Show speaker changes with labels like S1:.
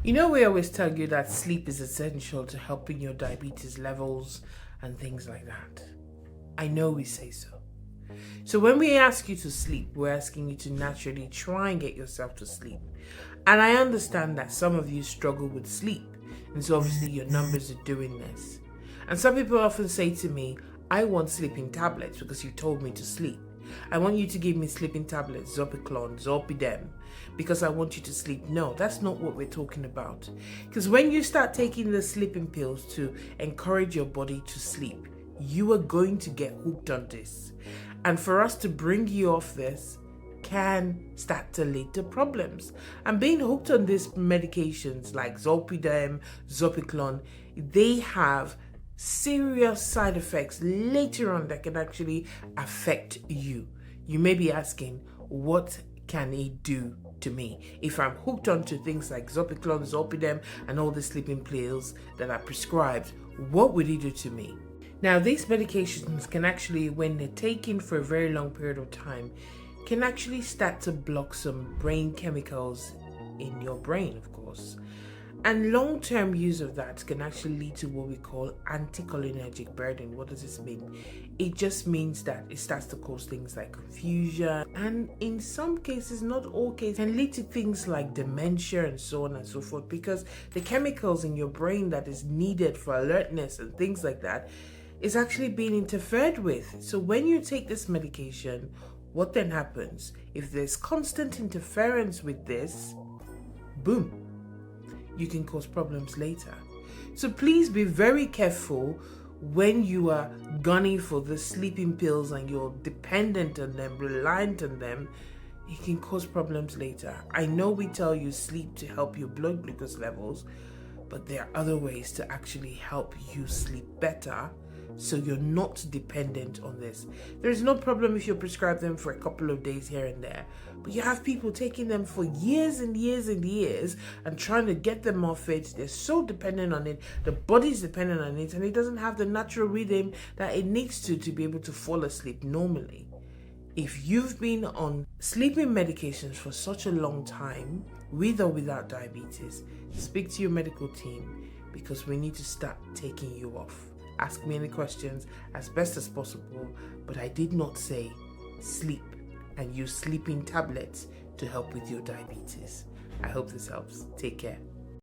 S1: You know, we always tell you that sleep is essential to helping your diabetes levels and things like that. I know we say so. So when we ask you to sleep, we're asking you to naturally try and get yourself to sleep. And I understand that some of you struggle with sleep, and so obviously your numbers are doing this. And some people often say to me, I want sleeping tablets because you told me to sleep. I want you to give me sleeping tablets, Zopiclon, Zolpidem, because I want you to sleep. No, that's not what we're talking about. Because when you start taking the sleeping pills to encourage your body to sleep, you are going to get hooked on this. And for us to bring you off this can start to lead to problems. And being hooked on these medications like Zolpidem, Zopiclon, they have serious side effects later on that can actually affect you. You may be asking, what can it do to me? If I'm hooked onto things like Zopiclon, Zolpidem, and all the sleeping pills that are prescribed, what would it do to me? Now, these medications can actually, when they're taken for a very long period of time, can actually start to block some brain chemicals in your brain, of course. And long-term use of that can actually lead to what we call anticholinergic burden. What does this mean? It just means that it starts to cause things like confusion, and in some cases, not all cases, can lead to things like dementia and so on and so forth, because the chemicals in your brain that is needed for alertness and things like that is actually being interfered with. So when you take this medication, what then happens? If there's constant interference with this, boom, you can cause problems later. So please be very careful when you are gunning for the sleeping pills and you're dependent on them, reliant on them. It can cause problems later. I know we tell you sleep to help your blood glucose levels, but there are other ways to actually help you sleep better, so you're not dependent on this. There's no problem if you prescribe them for a couple of days here and there, but you have people taking them for years and years and years and trying to get them off it. They're so dependent on it, the body's dependent on it, and it doesn't have the natural rhythm that it needs to be able to fall asleep normally. If you've been on sleeping medications for such a long time, with or without diabetes, speak to your medical team, because we need to start taking you off. Ask me any questions as best as possible, but I did not say sleep and use sleeping tablets to help with your diabetes. I hope this helps. Take care.